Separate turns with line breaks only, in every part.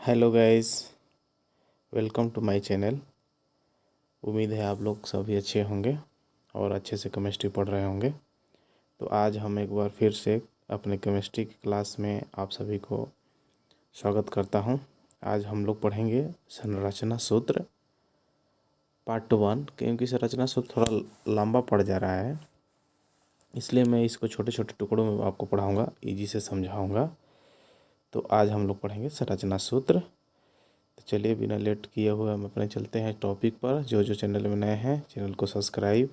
Hello guys, welcome to my channel. उम्मीद है आप लोग सभी अच्छे होंगे और अच्छे से केमिस्ट्री पढ़ रहे होंगे। तो आज हम एक बार फिर से अपने केमिस्ट्री की क्लास में आप सभी को स्वागत करता हूं। आज हम लोग पढ़ेंगे संरचना सूत्र पार्ट 1। क्योंकि संरचना सूत्र थोड़ा लंबा पड़ जा रहा है, इसलिए मैं इसको छोटे छोटे टुकड़ों में आपको पढ़ाऊँगा, ईजी से समझाऊँगा। तो आज हम लोग पढ़ेंगे संरचना सूत्र। तो चलिए बिना लेट किए हुए हम अपने चलते हैं टॉपिक पर। जो जो चैनल में नए हैं चैनल को सब्सक्राइब,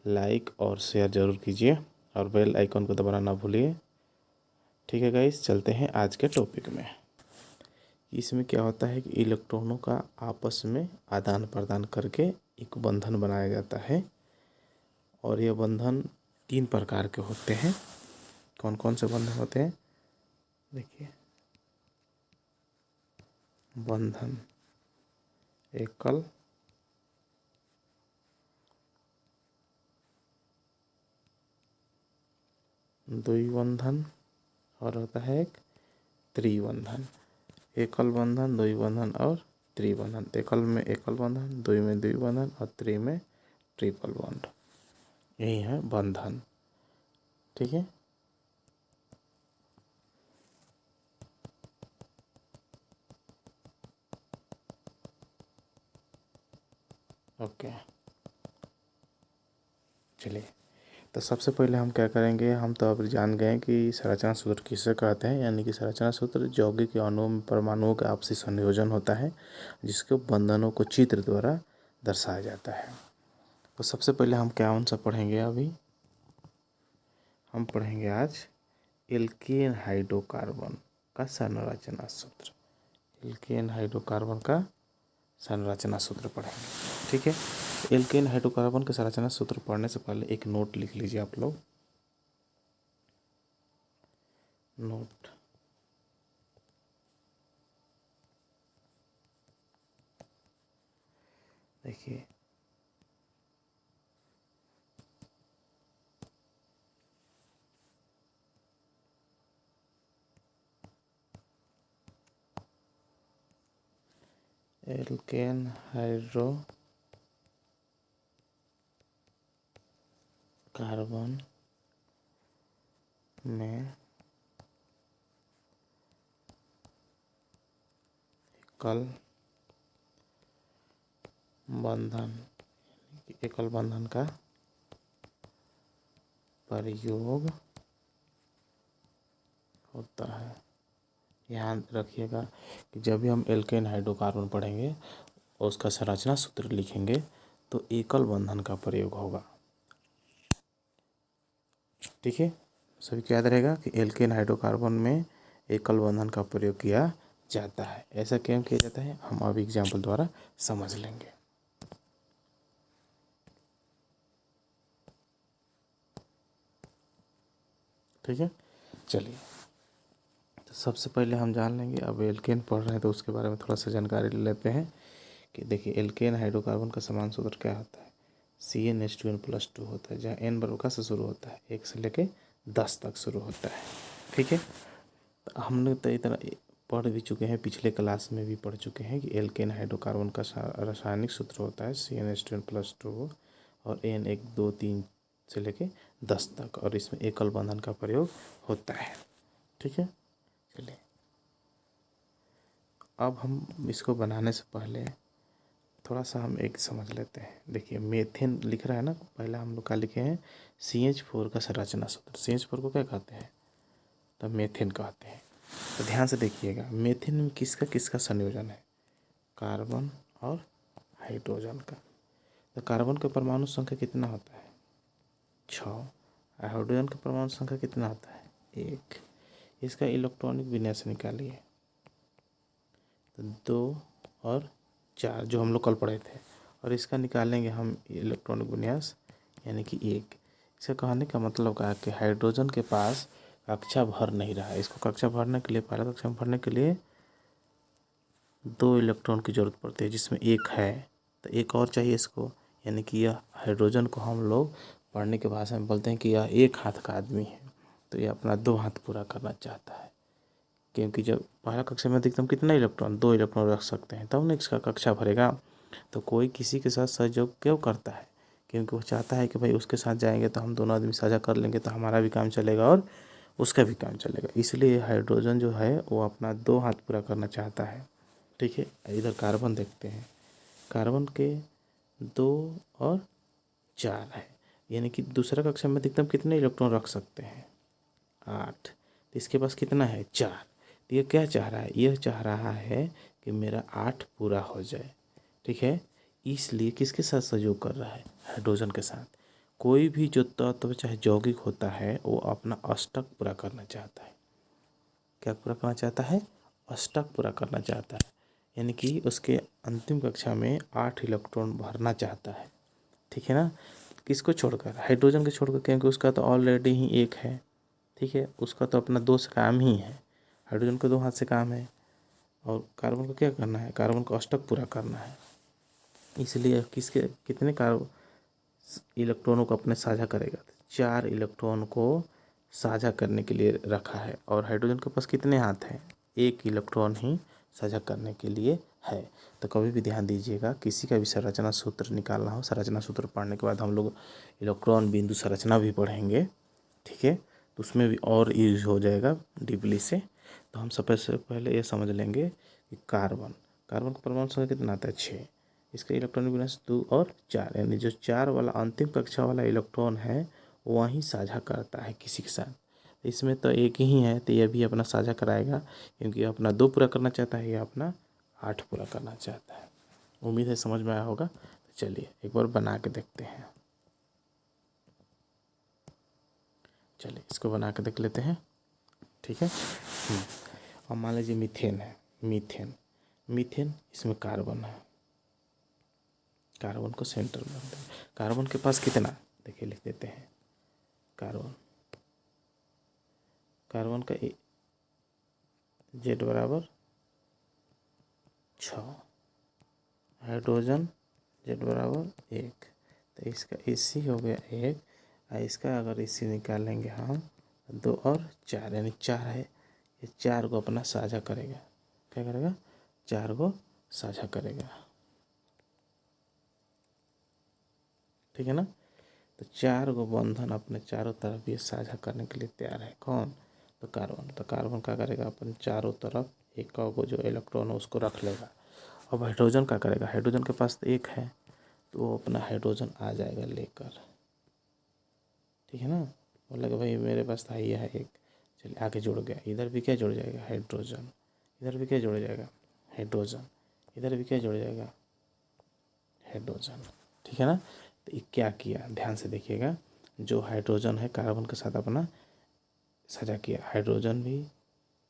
लाइक और शेयर ज़रूर कीजिए और बेल आइकन को दबाना ना भूलिए। ठीक है गाइस, चलते हैं आज के टॉपिक में। इसमें क्या होता है कि इलेक्ट्रॉनों का आपस में आदान प्रदान करके एक बंधन बनाया जाता है और यह बंधन 3 प्रकार के होते हैं। कौन कौन से बंधन होते हैं देखिए। बंधन एकल, द्विबंधन और होता है एक त्रिबंधन। एकल बंधन, द्विबंधन और त्रिबंधन। एकल में एकल बंधन, द्वि में द्विबंधन और त्रि में ट्रिपल बॉन्ड। यही है बंधन। ठीक है, ओके। चलिए, तो सबसे पहले हम क्या करेंगे, हम तो अब जान गए कि संरचना सूत्र किसे कहते हैं। यानी कि संरचना सूत्र यौगिक के अणुओं में परमाणुओं का आपसी संयोजन होता है, जिसके बंधनों को चित्र द्वारा दर्शाया जाता है। तो सबसे पहले हम कौन सा पढ़ेंगे, अभी हम पढ़ेंगे आज एल्केन हाइड्रोकार्बन का संरचना सूत्र। एल्केन हाइड्रोकार्बन का संरचना सूत्र पढ़ेंगे। ठीक है, एल्केन हाइड्रोकार्बन के संरचना सूत्र पढ़ने से पहले एक नोट लिख लीजिए आप लोग। नोट, देखिए एल्केन हाइड्रोकार्बन में एकल बंधन, एकल बंधन का प्रयोग होता है। ध्यान रखिएगा कि जब भी हम एल्केन हाइड्रोकार्बन पढ़ेंगे और उसका संरचना सूत्र लिखेंगे तो एकल बंधन का प्रयोग होगा। ठीक है, सभी को याद रहेगा कि एल्केन हाइड्रोकार्बन में एकल बंधन का प्रयोग किया जाता है। ऐसा क्यों किया जाता है, हम अब एग्जाम्पल द्वारा समझ लेंगे। ठीक है, चलिए, तो सबसे पहले हम जान लेंगे, अब एल्केन पढ़ रहे हैं तो उसके बारे में थोड़ा सा जानकारी ले लेते हैं कि देखिए एल्केन हाइड्रोकार्बन का समान सूत्र क्या होता है। CnH2n+2 होता है, जहाँ n बर्ग से शुरू होता है, 1 से लेके 10 तक शुरू होता है। ठीक है, तो हमने तो इतना पढ़ भी चुके हैं, पिछले क्लास में भी पढ़ चुके हैं कि एल्केन हाइड्रोकार्बन का रासायनिक सूत्र होता है CnH2n+2 और n 1 2 3 से लेके 10 तक, और इसमें एकल बंधन का प्रयोग होता है। ठीक है, चलिए अब हम इसको बनाने से पहले थोड़ा सा हम एक समझ लेते हैं। देखिए मेथेन लिख रहा है ना, पहले हम लोग क्या लिखे हैं, CH4 का संरचना सूत्र। CH4 को क्या कहते हैं, तो मेथेन कहते हैं। तो ध्यान से देखिएगा, मेथेन में किसका किसका संयोजन है, कार्बन और हाइड्रोजन का। तो कार्बन का परमाणु संख्या कितना होता है, 6। हाइड्रोजन का परमाणु संख्या कितना होता है, 1। इसका इलेक्ट्रॉनिक विन्यास निकालिए, तो 2 और 4 जो हम लोग कल पढ़े थे, और इसका निकालेंगे हम इलेक्ट्रॉनिक विन्यास यानी कि 1। इसे कहने का मतलब क्या है कि हाइड्रोजन के पास कक्षा भर नहीं रहा है। इसको कक्षा भरने के लिए, पहला कक्षा भरने के लिए 2 इलेक्ट्रॉन की जरूरत पड़ती है, जिसमें 1 है, तो 1 और चाहिए इसको। यानी कि यह हाइड्रोजन को हम लोग पढ़ने की भाषा में बोलते हैं कि यह 1 हाथ का आदमी है, तो यह अपना 2 हाथ पूरा करना चाहता है। क्योंकि जब पहला कक्षा में अधिकतम कितना इलेक्ट्रॉन, 2 इलेक्ट्रॉन रख सकते हैं, तब ना इसका कक्षा भरेगा। तो कोई किसी के साथ सहयोग क्यों करता है? क्योंकि वो चाहता है कि भाई उसके साथ जाएंगे तो हम दोनों आदमी साझा कर लेंगे, तो हमारा भी काम चलेगा और उसका भी काम चलेगा। इसलिए हाइड्रोजन जो है वो अपना 2 हाथ पूरा करना चाहता है। ठीक है, इधर कार्बन देखते हैं। कार्बन के 2 और 4 है, यानी कि दूसरा कक्षा में अधिकतम कितने इलेक्ट्रॉन रख सकते हैं? 8। तो इसके पास कितना है? 4। तो ये क्या चाह रहा है? यह चाह रहा है कि मेरा 8 पूरा हो जाए। ठीक है, इसलिए किसके साथ सहयोग कर रहा है? हाइड्रोजन के साथ। कोई भी जो तत्व चाहे यौगिक होता है वो अपना अष्टक पूरा करना चाहता है। क्या पूरा करना चाहता है? अष्टक पूरा करना चाहता है, यानी कि उसके अंतिम कक्षा में 8 इलेक्ट्रॉन भरना चाहता है। ठीक है ना? किसको छोड़कर? हाइड्रोजन को छोड़कर, क्योंकि उसका तो ऑलरेडी ही 1 है। ठीक है, उसका तो अपना 2 से काम ही है। हाइड्रोजन को 2 हाथ से काम है, और कार्बन को क्या करना है? कार्बन को अष्टक पूरा करना है। इसलिए किसके कितने इलेक्ट्रॉनों को अपने साझा करेगा? 4 इलेक्ट्रॉन को साझा करने के लिए रखा है। और हाइड्रोजन के पास कितने हाथ हैं? 1 इलेक्ट्रॉन ही साझा करने के लिए है। तो कभी भी ध्यान दीजिएगा, किसी का भी संरचना सूत्र निकालना हो, संरचना सूत्र पढ़ने के बाद हम लोग इलेक्ट्रॉन बिंदु संरचना भी पढ़ेंगे। ठीक है, तो उसमें भी और यूज हो जाएगा डीपली से। तो हम सबसे पहले ये समझ लेंगे कि कार्बन का परमाणु संख्या कितना आता है? 6। इसका इलेक्ट्रॉनिक विन्यास 2 और 4, यानी जो 4 वाला अंतिम कक्षा वाला इलेक्ट्रॉन है वही साझा करता है किसी के साथ। इसमें तो 1 ही है, तो यह भी अपना साझा कराएगा, क्योंकि अपना 2 पूरा करना चाहता है, यह अपना 8 पूरा करना चाहता है। उम्मीद है समझ में आया होगा। तो चलिए एक बार बना के देखते हैं। चलिए इसको बना के देख लेते हैं। ठीक है, अब मान लीजिए मीथेन है। मीथेन इसमें कार्बन है। कार्बन को सेंटर में रखते हैं। कार्बन के पास कितना? देखिए लिख देते हैं। कार्बन का Z बराबर 6, हाइड्रोजन Z बराबर 1। तो इसका इसी हो गया 1, और इसका अगर इसी निकालेंगे हम 2 और 4, यानी 4 है। ये 4 को अपना साझा करेगा। क्या करेगा? 4 को साझा करेगा। ठीक है ना? तो 4 को बंधन अपने चारों तरफ ये साझा करने के लिए तैयार है। कौन? तो कार्बन। तो कार्बन क्या करेगा? अपन चारों तरफ एक को जो इलेक्ट्रॉन है उसको रख लेगा। अब हाइड्रोजन क्या करेगा? हाइड्रोजन के पास तो 1 है, तो वो अपना हाइड्रोजन आ जाएगा लेकर। ठीक है ना? बोला कि भाई मेरे पास था ये है 1, चलिए आगे जुड़ गया। इधर भी क्या जुड़ जाएगा? हाइड्रोजन। इधर भी क्या जुड़ जाएगा? हाइड्रोजन। इधर भी क्या जुड़ जाएगा? हाइड्रोजन। ठीक है ना? तो ये क्या किया? ध्यान से देखिएगा। जो हाइड्रोजन है कार्बन के साथ अपना साझा किया, हाइड्रोजन भी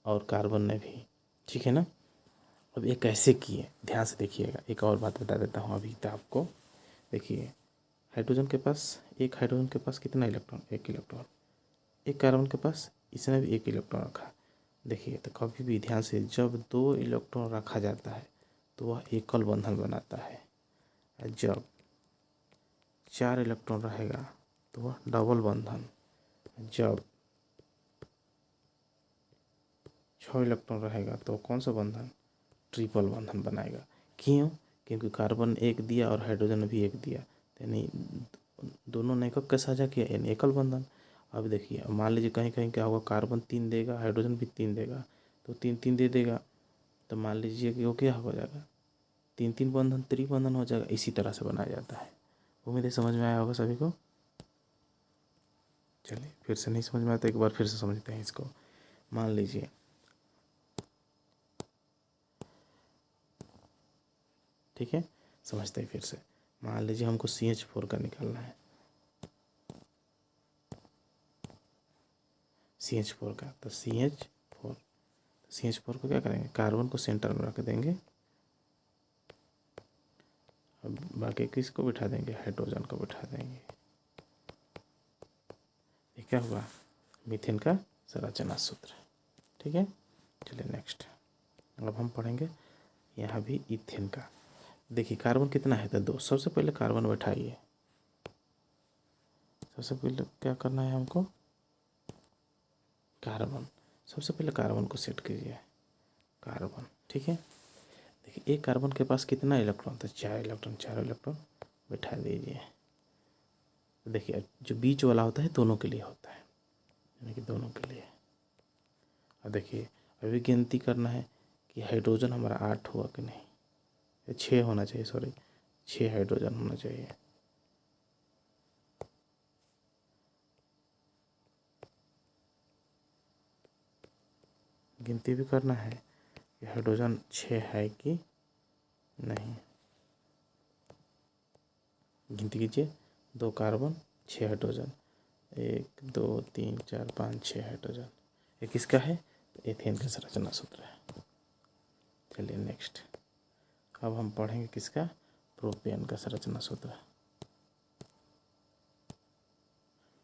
और कार्बन ने भी। ठीक है ना? अब ये कैसे किए? ध्यान से देखिएगा। एक और बात बता देता हूँ अभी तो आपको। देखिए, हाइड्रोजन के पास कितना इलेक्ट्रॉन? 1 इलेक्ट्रॉन। एक कार्बन के पास, इसने भी 1 इलेक्ट्रॉन रखा। देखिए, तो कभी भी ध्यान से, जब 2 इलेक्ट्रॉन रखा जाता है तो वह एकल बंधन बनाता है। जब 4 इलेक्ट्रॉन रहेगा तो वह डबल बंधन। जब 6 इलेक्ट्रॉन रहेगा तो कौन सा बंधन? ट्रिपल बंधन बनाएगा। क्यों? क्योंकि कार्बन 1 दिया और हाइड्रोजन भी 1 दिया, यानी दोनों ने एकक का साझा किया, यानी एकल बंधन। अब देखिए, मान लीजिए कहीं कहीं क्या होगा, कार्बन 3 देगा, हाइड्रोजन भी 3 देगा, तो 3 3 दे देगा। तो मान लीजिए कि वो क्या हो जाएगा? 3 3 बंधन त्रिबंधन हो जाएगा। इसी तरह से बनाया जाता है। उम्मीद है समझ में आया होगा सभी को। चलिए, फिर से नहीं समझ में आया तो एक बार फिर से समझते हैं इसको। मान लीजिए, ठीक है, समझते हैं फिर से। मान लीजिए हमको CH4 का निकालना है। CH4 का, तो CH4 को क्या करेंगे? कार्बन को सेंटर में रख देंगे, अब बाकी किसको बिठा देंगे? हाइड्रोजन को बिठा देंगे। ये क्या हुआ? मीथेन का संरचना सूत्र। ठीक है, चलिए नेक्स्ट। अब हम पढ़ेंगे यहाँ भी इथेन का। देखिए, कार्बन कितना है? तो 2। सबसे पहले कार्बन बैठाइए। सबसे पहले क्या करना है हमको? कार्बन। सबसे पहले कार्बन को सेट कीजिए, कार्बन। ठीक है, देखिए एक कार्बन के पास कितना इलेक्ट्रॉन था, 4 इलेक्ट्रॉन, चारों इलेक्ट्रॉन बैठा दीजिए। देखिए जो बीच वाला होता है दोनों के लिए होता है, यानी कि दोनों के लिए। और देखिए अभी गिनती करना है कि हाइड्रोजन हमारा 8 हुआ कि नहीं, 6 होना चाहिए, सॉरी 6 हाइड्रोजन होना चाहिए। गिनती भी करना है कि हाइड्रोजन 6 है कि नहीं। गिनती कीजिए, 2 कार्बन 6 हाइड्रोजन, 1 2 3 4 5 6 हाइड्रोजन। ये किसका है, एथेन का संरचना सूत्र है। चलिए नेक्स्ट, अब हम पढ़ेंगे किसका, प्रोपेन का संरचना सूत्र।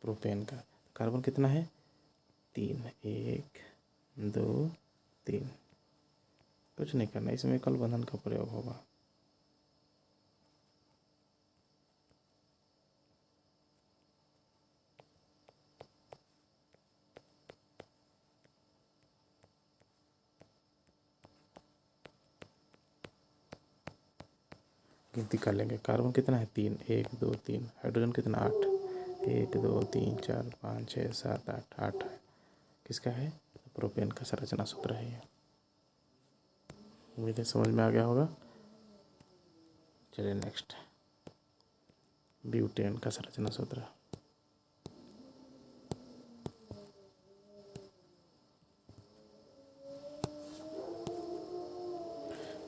प्रोपेन का कार्बन कितना है, 3, 1 2 3। कुछ नहीं करना, इसमें एकल बंधन का प्रयोग होगा। गिनती कर लेंगे, कार्बन कितना है 3, 1 2 3, हाइड्रोजन कितना 8, 1 2 3 4 5 6 7 8, 8 है। किसका है, प्रोपेन का संरचना सूत्र है ये। उम्मीद है समझ में आ गया होगा। चलिए नेक्स्ट, ब्यूटेन का संरचना सूत्र।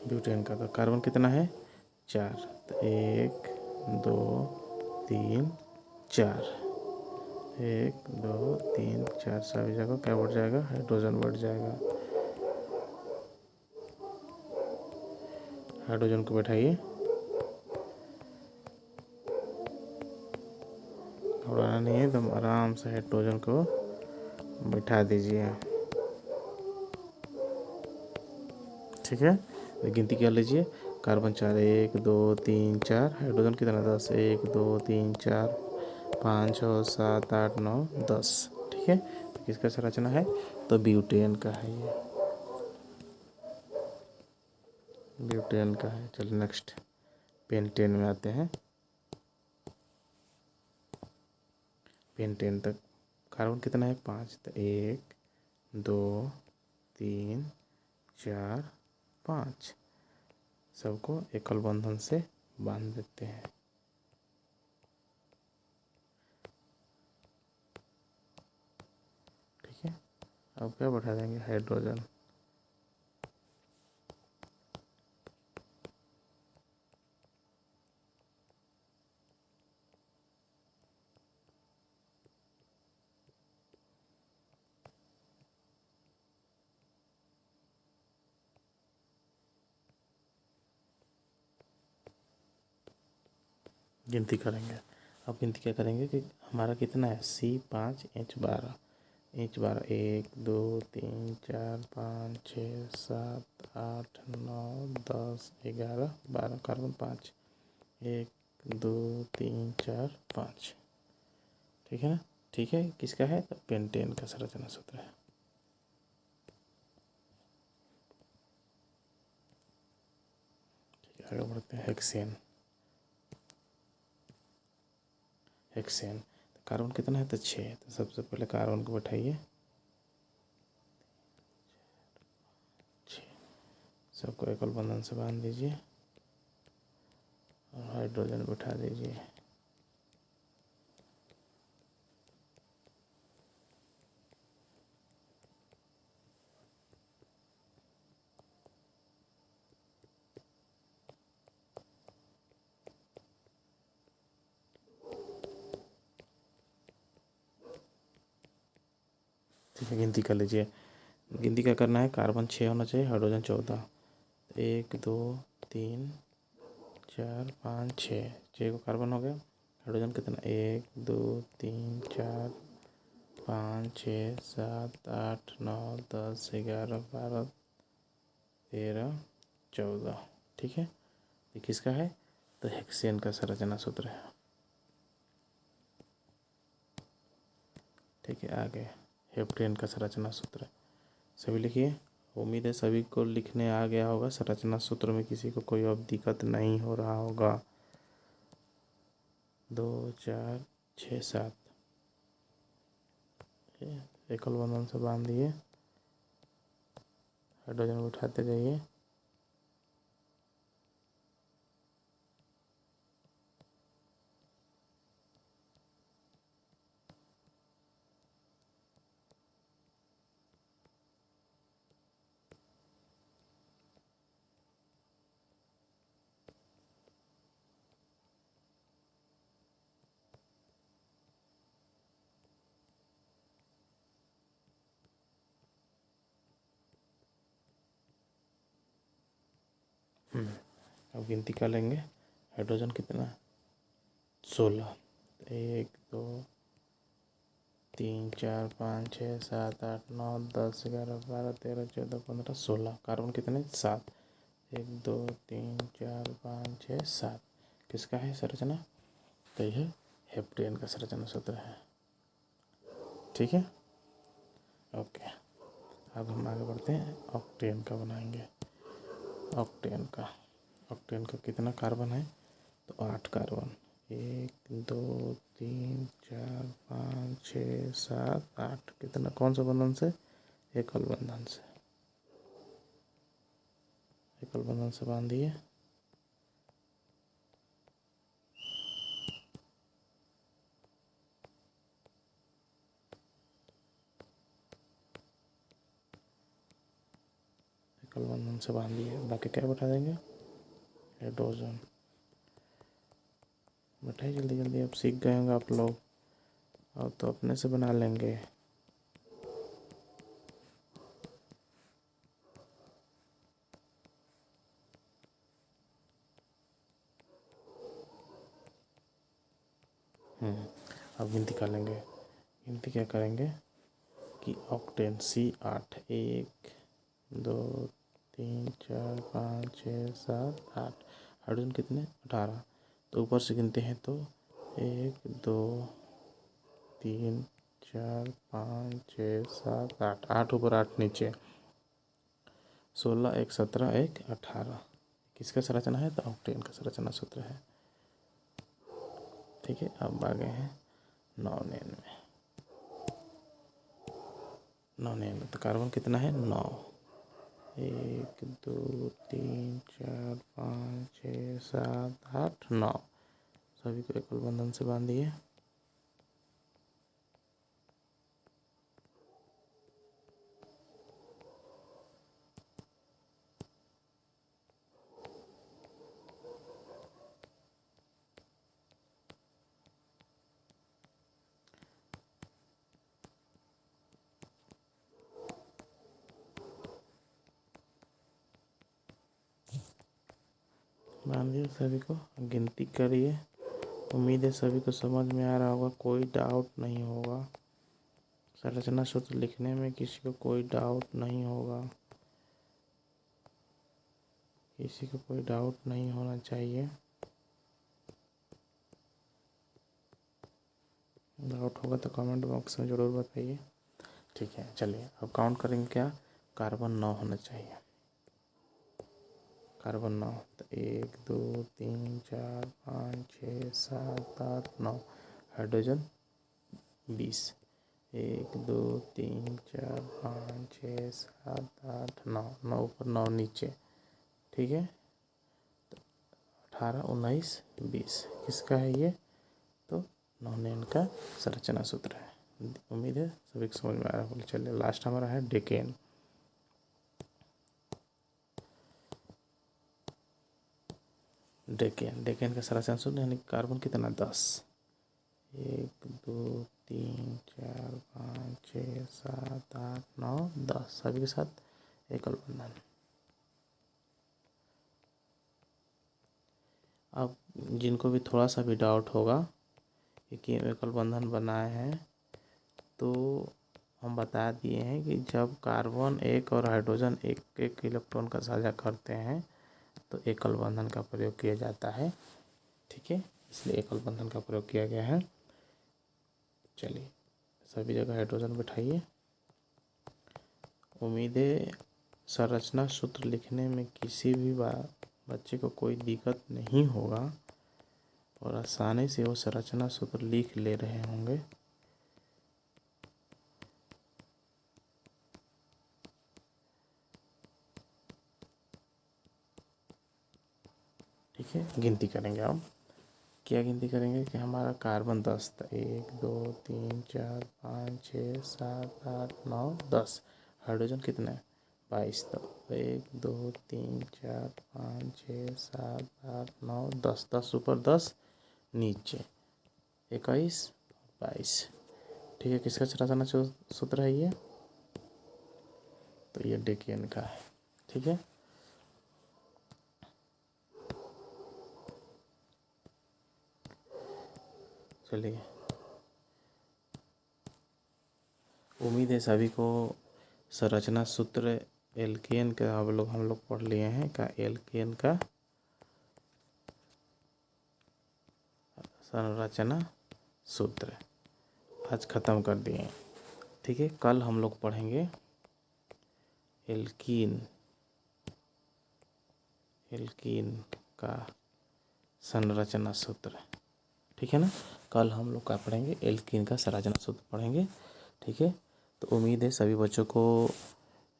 ब्यूटेन का तो कार्बन कितना है 4, तो 1 2 3 4, 1 2 3 4, सभी जगह क्या बढ़ जाएगा, हाइड्रोजन बढ़ जाएगा। हाइड्रोजन को बैठाइए, घबराना नहीं है, एकदम आराम से हाइड्रोजन को बैठा दीजिए। ठीक है, गिनती कर लीजिए, कार्बन 4 1 2 3 4, हाइड्रोजन कितना 10, 1 2 3 4 5 6 7 8 9 10। ठीक है, तो किसका संरचना है, तो ब्यूटेन का है ये, ब्यूटेन का है। चलिए नेक्स्ट, पेंटेन में आते हैं। पेंटेन तक कार्बन कितना है 5, तो 1 2 3 4 5, सबको एकल बंधन से बांध देते हैं। ठीक है, अब क्या बढ़ा देंगे, हाइड्रोजन। गिनती करेंगे, अब गिनती क्या करेंगे कि हमारा कितना है, C5H12, H12 1 2 3 4 5 6 7 8 9 10 11 12, कार्बन 5, 1 2 3 4 5। ठीक है ना, ठीक है, किसका है, तो पेंटेन का संरचना सूत्र है। ठीक है, आगे बढ़ते हैं, हेक्सेन। हेक्सेन तो कार्बन कितना है, तो 6, तो सबसे पहले कार्बन को बैठाइए, 6, सबको एकल बंधन से बांध दीजिए और हाइड्रोजन बैठा दीजिए। ठीक है, गिनती कर लीजिए, गिनती क्या करना है, कार्बन 6 होना चाहिए, हाइड्रोजन 14, 1 2 3 4 5 6, 6 को कार्बन हो गया। हाइड्रोजन कितना, 1 2 3 4 5 6 7 8 9 10 11 12 13 14। ठीक है, ये किसका है, तो हेक्सेन का संरचना सूत्र है। ठीक है, आगे हेप्टेन का संरचना सूत्र। सभी लिखिए। उम्मीद है सभी को लिखने आ गया होगा। संरचना सूत्र में किसी को कोई अब दिक्कत नहीं हो रहा होगा। 2 4 6 7 एकल बंधन से बांध दिए, हाइड्रोजन उठाते जाइए। अब गिनती कर लेंगे। हाइड्रोजन कितना? 16। 1 2 3 4 5 6 7 8 9 10 11 12 13 14 15 16। कार्बन कितने? 7। 1 2 3 4 5 6 7। किसका है संरचना? तो यह हेप्टेन का संरचना सूत्र है। ठीक है, ओके। अब हम आगे बढ़ते हैं, ऑक्टेन का बनाएंगे। ऑक्टेन का कितना कार्बन है? तो 8 कार्बन। 1 2 3 4 5 6 7 8। कितना? कौन सा बंधन से? एकल बंधन से। एकल बंधन से बांध दिए। एकल बंधन से बांध दिए। बाकी क्या बैठा देंगे? हाइड्रोजन। बैठाइए जल्दी जल्दी। अब सीख गए होंगे आप लोग, अब तो अपने से बना लेंगे। अब गिनती कर लेंगे। गिनती क्या करेंगे कि ऑक्टेन C8 1 2 3 4 5 6 7 8। हाइड्रोजन कितने? 18। तो ऊपर से गिनते हैं तो 1 2 3 4 5 6 7 8। 8 ऊपर 8 नीचे। 16 1 17 1 18। किसका संरचना है? तो ऑक्टेन का संरचना सूत्र है। ठीक है, अब आ गए हैं नॉनेन में। नॉनेन तो कार्बन कितना है? 9। 1 2 3 4 5 6 7 8 9। सभी को एकल बंधन से बांध दिए। बांध दिए सभी को। गिनती करिए। उम्मीद है सभी को समझ में आ रहा होगा, कोई डाउट नहीं होगा। संरचना सूत्र लिखने में किसी को कोई डाउट नहीं होगा। किसी को कोई डाउट नहीं होना चाहिए। डाउट होगा तो कमेंट बॉक्स में ज़रूर बताइए। ठीक है, चलिए अब काउंट करेंगे। क्या? कार्बन 9 होना चाहिए। कार्बन 9। तो 1 2 3 4 5 6 7 8 9। हाइड्रोजन 20। 1 2 3 4 5 6 7 8 9। 9 ऊपर 9 नीचे। ठीक है, 18 19 20। किसका है ये? तो नॉनेन का संरचना सूत्र है। उम्मीद है सभी को समझ में आ रहा होगा। चलिए लास्ट हमारा है डेकेन। डेकेन का संरचना सूत्र यानी कार्बन कितना? 10। 1 2 3 4 5 6 7 8 9 10। सभी के साथ एकल बंधन। अब जिनको भी थोड़ा सा भी डाउट होगा कि एकल बंधन बनाए हैं, तो हम बता दिए हैं कि जब कार्बन एक और हाइड्रोजन एक एक इलेक्ट्रॉन का साझा करते हैं तो एकल बंधन का प्रयोग किया जाता है। ठीक है, इसलिए एकल बंधन का प्रयोग किया गया है। चलिए सभी जगह हाइड्रोजन बैठाइए उम्मीद है संरचना सूत्र लिखने में किसी भी बच्चे को कोई दिक्कत नहीं होगा और आसानी से वो संरचना सूत्र लिख ले रहे होंगे। ठीक है, गिनती करेंगे अब। क्या गिनती करेंगे कि हमारा कार्बन 10 था, 1 2 3 4 5 6 7 8 9 10। हाइड्रोजन कितने हैं? 22। तो 1 2 3 4 5 6 7 8 9 10। 10 ऊपर 10 नीचे 21 22। ठीक है, किसका संरचना सूत्र है ये? तो ये डेकेन का है। ठीक है, चलिए, उम्मीद है सभी को संरचना सूत्र एल्केन का हम लोग पढ़ लिए हैं का एल्केन का संरचना सूत्र आज ख़त्म कर दिए हैं। ठीक है, कल हम लोग पढ़ेंगे एल्कीन का संरचना सूत्र। ठीक है ना, कल हम लोग का पढ़ेंगे एल्कीन का संरचना सूत्र पढ़ेंगे। ठीक है, तो उम्मीद है सभी बच्चों को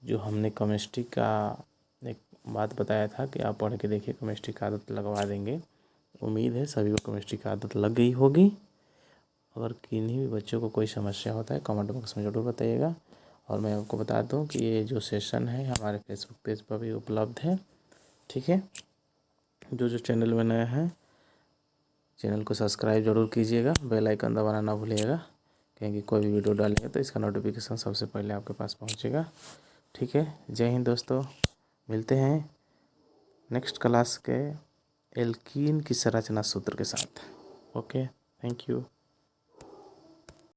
जो हमने केमिस्ट्री का एक बात बताया था कि आप पढ़ के देखिए, केमिस्ट्री का आदत लगवा देंगे। उम्मीद है सभी को केमिस्ट्री का आदत लग गई होगी। अगर किन्हीं भी बच्चों को कोई समस्या होता है कमेंट बॉक्स में ज़रूर बताइएगा। और मैं आपको बता दूं कि ये जो सेशन है हमारे फेसबुक पेज पर भी उपलब्ध है। ठीक है, जो चैनल में नया है चैनल को सब्सक्राइब जरूर कीजिएगा, बेल आइकन दबाना ना भूलिएगा, क्योंकि कोई भी वीडियो डालेंगे तो इसका नोटिफिकेशन सबसे पहले आपके पास पहुंचेगा। ठीक है, जय हिंद दोस्तों, मिलते हैं नेक्स्ट क्लास के एल्कीन की संरचना सूत्र के साथ। Okay, thank you.